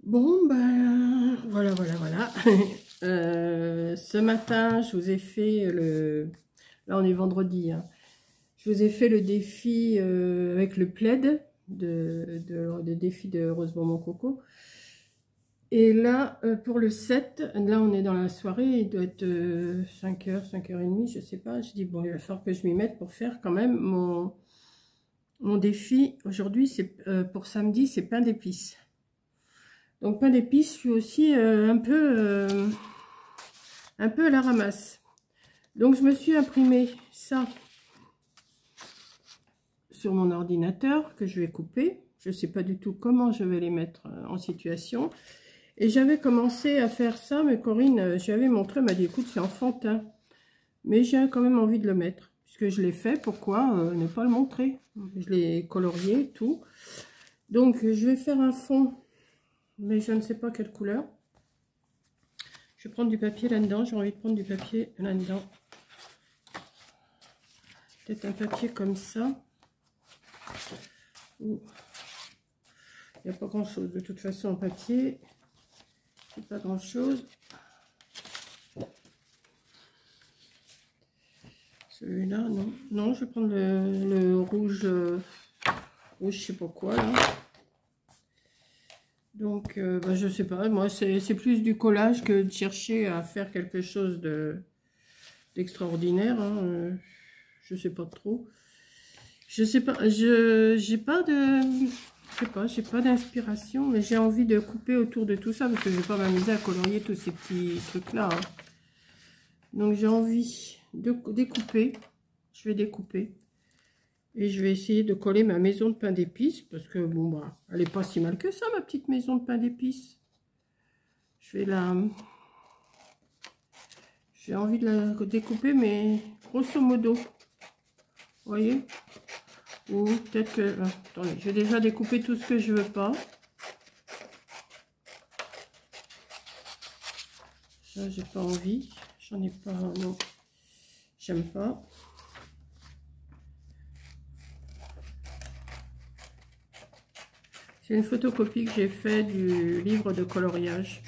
Bon, ben, voilà. Ce matin, je vous ai fait le... Là, on est vendredi, hein. Je vous ai fait le défi avec le plaid, le défi de Rose Bonbon Coco. Et là, pour le 7, là, on est dans la soirée, il doit être 5h, 5h30, je sais pas. Je dis, bon, il va falloir que je m'y mette pour faire quand même mon défi. Aujourd'hui, c'est pour samedi, c'est pain d'épices. Donc pain d'épices, je suis aussi un peu à la ramasse. Donc je me suis imprimé ça sur mon ordinateur que je vais couper. Je ne sais pas du tout comment je vais les mettre en situation. Et j'avais commencé à faire ça, mais Corinne, j'avais montré, elle m'a dit, écoute, c'est enfantin. Mais j'ai quand même envie de le mettre. Puisque je l'ai fait, pourquoi ne pas le montrer? Je l'ai colorié, tout. Donc je vais faire un fond, mais je ne sais pas quelle couleur. Je vais prendre du papier là-dedans. J'ai envie de prendre du papier là-dedans. Peut-être un papier comme ça. Il n'y a pas grand-chose. De toute façon, en papier, c'est pas grand-chose. Celui-là, non. Non, je vais prendre le rouge, rouge, je sais pas quoi, là. Donc, bah, je sais pas. Moi, c'est plus du collage que de chercher à faire quelque chose d'extraordinaire. Hein. Je sais pas trop. Je sais pas. J'ai pas de... Je sais pas, j'ai pas d'inspiration, mais j'ai envie de couper autour de tout ça parce que je vais pas m'amuser à colorier tous ces petits trucs là. Hein. Donc j'ai envie de découper. Je vais découper et je vais essayer de coller ma maison de pain d'épices parce que bon bah elle est pas si mal que ça, ma petite maison de pain d'épices. Je vais la... J'ai envie de la découper, mais grosso modo, vous voyez. Ou peut-être que... Attendez, je vais déjà découper tout ce que je veux pas. Ça, j'ai pas envie. J'en ai pas... Non, j'aime pas. C'est une photocopie que j'ai fait du livre de coloriage.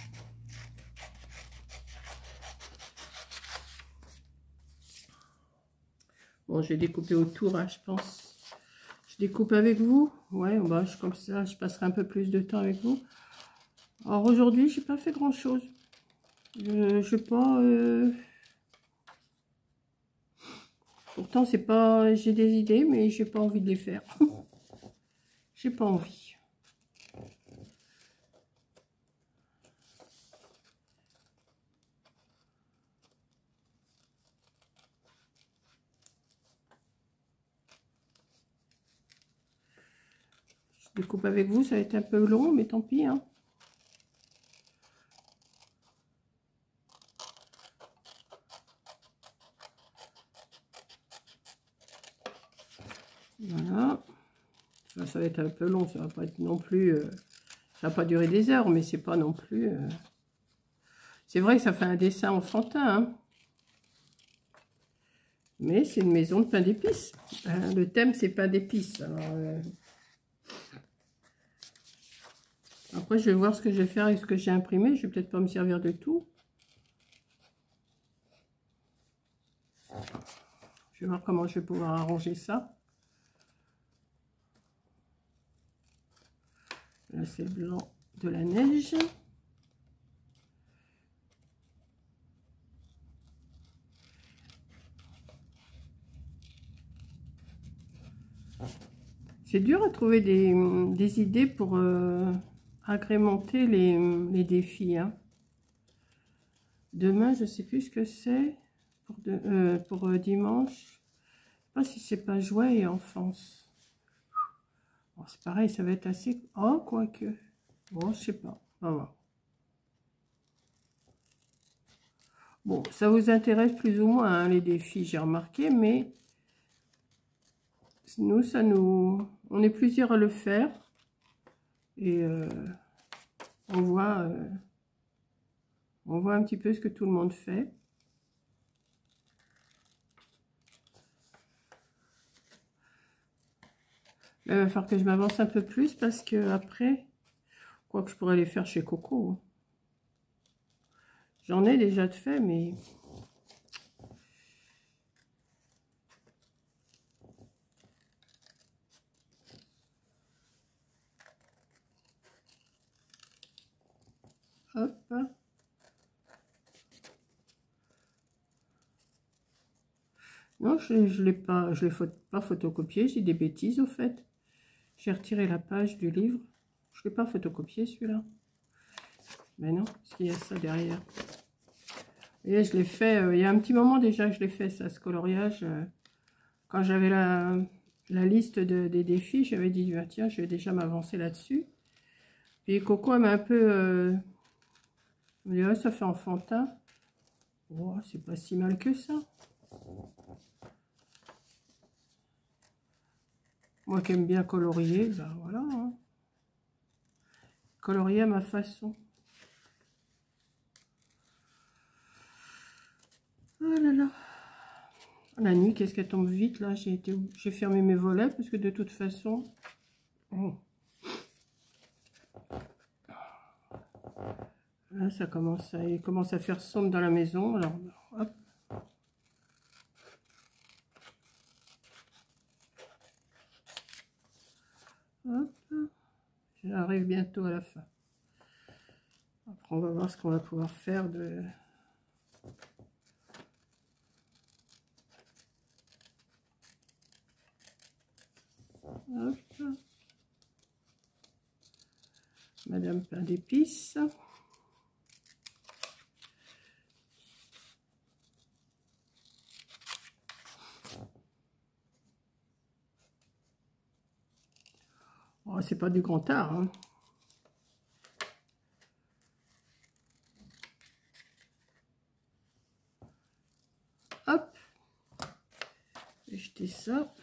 Bon, je vais découper autour, hein, je pense. Je découpe avec vous. Ouais, bah, comme ça, je passerai un peu plus de temps avec vous. Alors aujourd'hui, j'ai pas fait grand-chose. Je sais pas... Pourtant, c'est pas... J'ai des idées, mais j'ai pas envie de les faire. J'ai pas envie. Je découpe avec vous, ça va être un peu long, mais tant pis, hein. Voilà. Ça va être un peu long, ça va pas être non plus... ça va pas durer des heures, mais c'est pas non plus... C'est vrai que ça fait un dessin enfantin, hein. Mais c'est une maison de pain d'épices. Le thème, c'est pain d'épices. Après, je vais voir ce que je vais faire avec ce que j'ai imprimé. Je vais peut-être pas me servir de tout. Je vais voir comment je vais pouvoir arranger ça. Là, c'est le blanc de la neige. C'est dur à trouver des idées pour agrémenter les défis. Hein. Demain, je ne sais plus ce que c'est pour dimanche. Je ne sais pas si c'est pas joie et enfance. Bon, c'est pareil, ça va être assez... Oh, quoique. Bon, je sais pas. On va voir. Bon, ça vous intéresse plus ou moins, hein, les défis, j'ai remarqué, mais nous, on est plusieurs à le faire. Et on voit un petit peu ce que tout le monde fait. Là, il va falloir que je m'avance un peu plus parce que après, Quoique je pourrais les faire chez Coco. J'en ai déjà de fait, mais... Hop. Non, je l'ai pas, pas photocopié, j'ai des bêtises au fait. J'ai retiré la page du livre. Je ne l'ai pas photocopié celui-là. Mais non, parce qu'il y a ça derrière. Et je l'ai fait, il y a un petit moment déjà que je l'ai fait, ça, ce coloriage. Quand j'avais la liste des défis, j'avais dit, bah, tiens, je vais déjà m'avancer là-dessus. Puis Coco, elle m'a un peu... elle me dit, ouais, ça fait enfantin. Oh, c'est pas si mal que ça. Moi qui aime bien colorier, ben voilà. Hein. Colorier à ma façon. Oh là là. La nuit, qu'est-ce qu'elle tombe vite là. J'ai fermé mes volets parce que de toute façon... Oh. Là, ça il commence à faire sombre dans la maison. Alors, hop. Hop. J'arrive bientôt à la fin. Après, on va voir ce qu'on va pouvoir faire de... Hop. Madame Pain d'épices. Oh, c'est pas du grand art. Hein. Hop. Je vais jeter ça.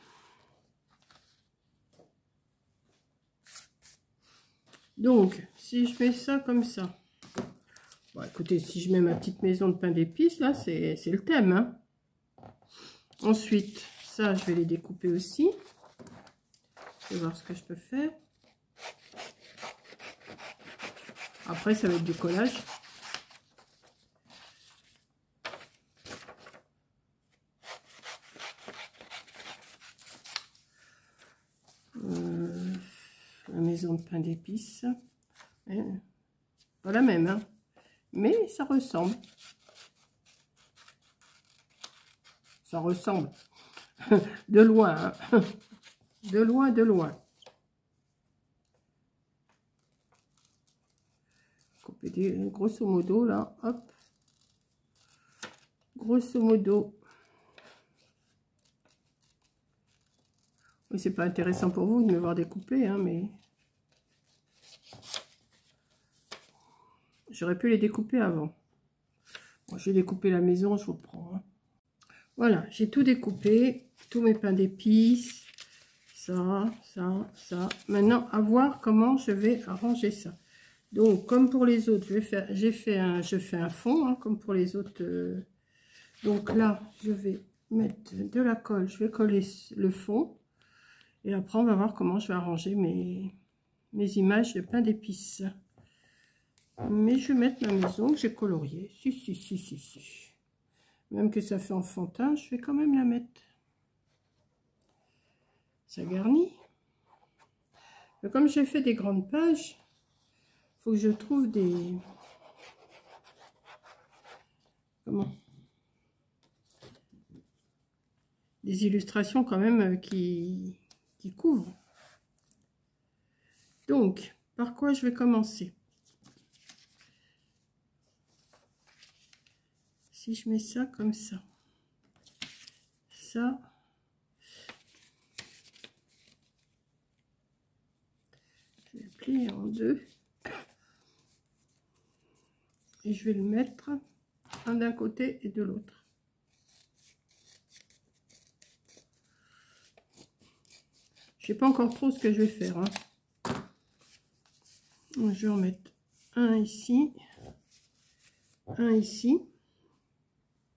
Donc, si je mets ça comme ça. Bon, écoutez, si je mets ma petite maison de pain d'épices, là, c'est le thème. Hein. Ensuite, ça, je vais les découper aussi. Je vais voir ce que je peux faire. Après, ça va être du collage. La maison de pain d'épices. Pas la même, hein. Mais ça ressemble. Ça ressemble. De loin, hein. De loin, de loin. Couper grosso modo, là, hop. Grosso modo. Oui, c'est pas intéressant pour vous de me voir découper, hein, mais... J'aurais pu les découper avant. Bon, j'ai découpé la maison, je vous prends. Hein. Voilà, j'ai tout découpé. Tous mes pains d'épices. Ça, ça, ça. Maintenant, à voir comment je vais arranger ça. Donc, comme pour les autres, je fais un fond, hein, comme pour les autres. Donc là, je vais mettre de la colle. Je vais coller le fond. Et après, on va voir comment je vais arranger mes images de pain d'épices. Mais je vais mettre ma maison que j'ai coloriée. Si. Même que ça fait enfantin, je vais quand même la mettre. Ça garnit. Mais comme j'ai fait des grandes pages, il faut que je trouve des... Comment? Des illustrations quand même qui couvrent. Donc, par quoi je vais commencer? Si je mets ça comme ça, ça, je vais plier en deux et je vais le mettre un d'un côté et de l'autre. Je sais pas encore trop ce que je vais faire. Hein. Je vais en mettre un ici, un ici.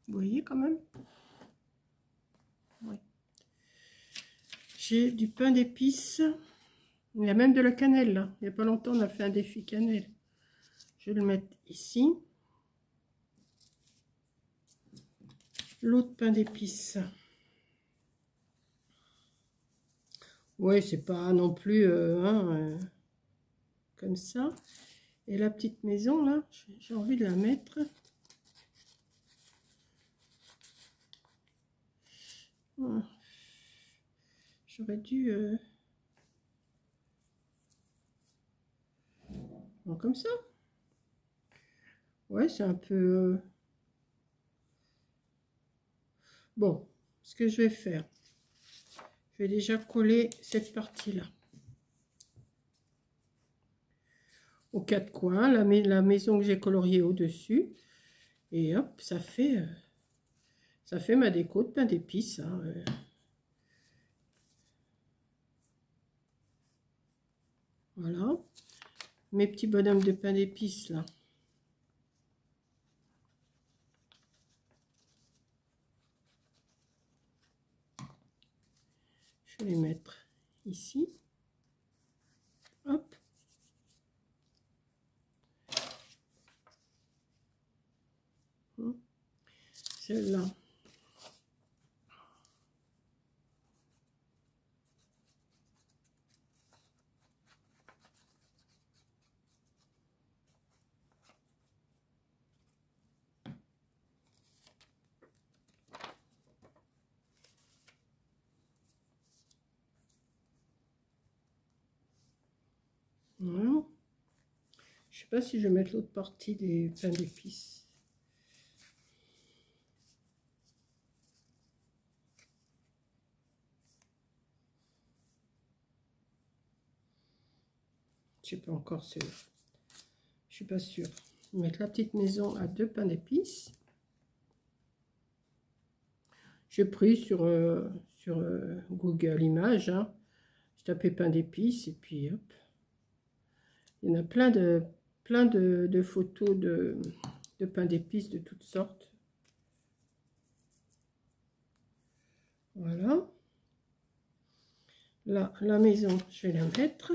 Vous voyez quand même? Ouais. J'ai du pain d'épices Il y a même de la cannelle là. Il n'y a pas longtemps, on a fait un défi cannelle. Je vais le mettre ici. L'autre pain d'épices. Ouais, c'est pas non plus comme ça. Et la petite maison là, j'ai envie de la mettre. J'aurais dû... bon, comme ça. Ouais, c'est un peu... Bon, ce que je vais faire, je vais déjà coller cette partie-là. Aux quatre coins, la maison que j'ai coloriée au-dessus. Et hop, ça fait ma déco de pain d'épices. Hein. Voilà. Mes petits bonhommes de pain d'épices là. Je vais les mettre ici. Hop. Celle-là. Voilà. Je sais pas si je vais mettre l'autre partie des pains d'épices. Je sais pas encore sûr. Je suis pas sûre. Mettre la petite maison à 2 pains d'épices. J'ai pris sur Google Images. Hein. Je tapais pain d'épices et puis hop. Il y en a plein de photos de pain d'épices de toutes sortes. Voilà. Là, la maison, je vais la mettre.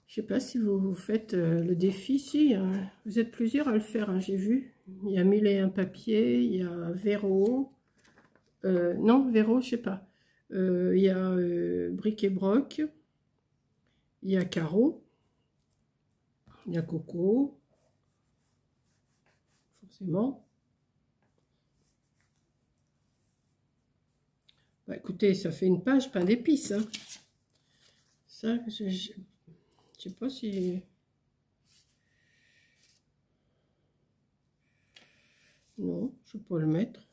Je sais pas si vous faites le défi, si vous êtes plusieurs à le faire, hein, j'ai vu. Il y a Mille et un papiers, il y a Véro, non Véro, je sais pas. Il y a Bric et Broc, il y a Caro, il y a Coco, forcément. Bah, écoutez, ça fait une page pain d'épices. Hein. Ça, je sais pas si... Non, je peux le mettre.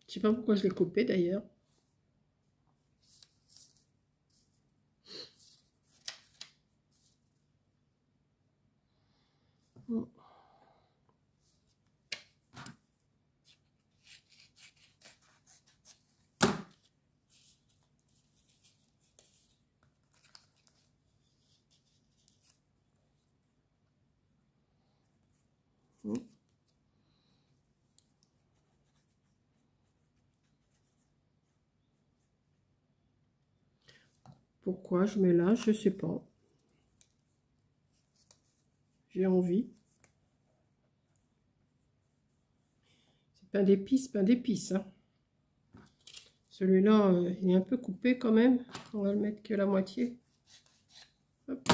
Je sais pas pourquoi je l'ai coupé d'ailleurs. Pourquoi je mets là, je sais pas. J'ai envie. C'est pain d'épices. Hein. Celui-là, il est un peu coupé quand même. On va le mettre que la moitié. Hop.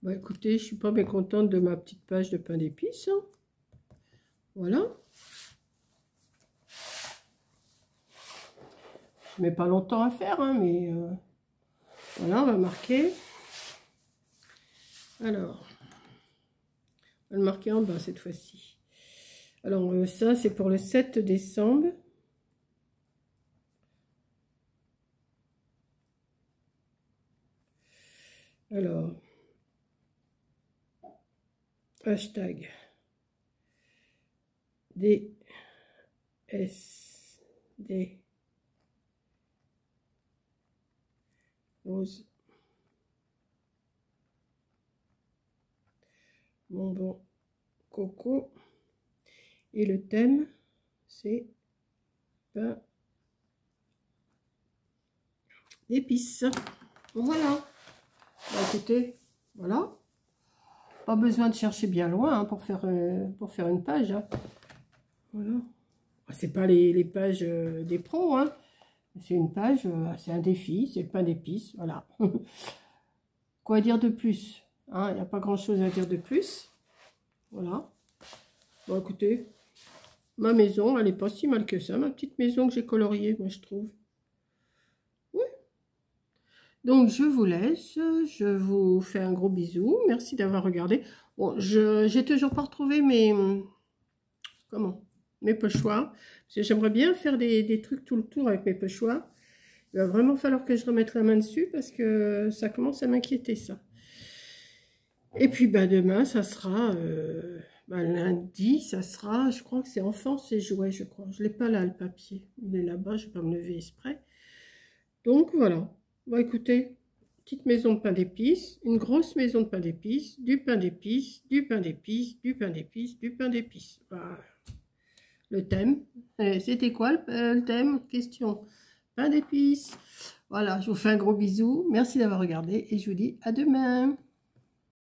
Bah écoutez, je suis pas mécontente de ma petite page de pain d'épices. Hein. Voilà. Je mets pas longtemps à faire, hein, mais voilà, on va marquer. Alors, on va le marquer en bas cette fois-ci. Alors, ça, c'est pour le 7 décembre. Hashtag DSD rose bonbon coco. Et le thème, c'est pain d'épices. Voilà. Bah, écoutez, voilà. Pas besoin de chercher bien loin hein, pour faire une page. Hein. Voilà. C'est pas les pages des pros. Hein. C'est une page, c'est un défi, c'est le pain d'épices. Voilà. Quoi dire de plus hein, il n'y a pas grand chose à dire de plus. Voilà. Bon, écoutez. Ma maison, elle n'est pas si mal que ça. Ma petite maison que j'ai coloriée, moi, je trouve. Oui. Donc, je vous laisse. Je vous fais un gros bisou. Merci d'avoir regardé. Bon, j'ai toujours pas retrouvé mes pochoirs. Parce que j'aimerais bien faire des trucs tout le tour avec mes pochoirs. Il va vraiment falloir que je remette la main dessus parce que ça commence à m'inquiéter, ça. Et puis, bah, demain, ça sera... lundi, ça sera, je crois que c'est enfance et jouets, je crois. Je ne l'ai pas là, le papier. Il est là-bas, je ne vais pas me lever exprès. Donc, voilà. Bon, écoutez, petite maison de pain d'épices, une grosse maison de pain d'épices, du pain d'épices, du pain d'épices, du pain d'épices, du pain d'épices. Voilà. Le thème, c'était quoi le thème? Question. Pain d'épices. Voilà, je vous fais un gros bisou. Merci d'avoir regardé et je vous dis à demain.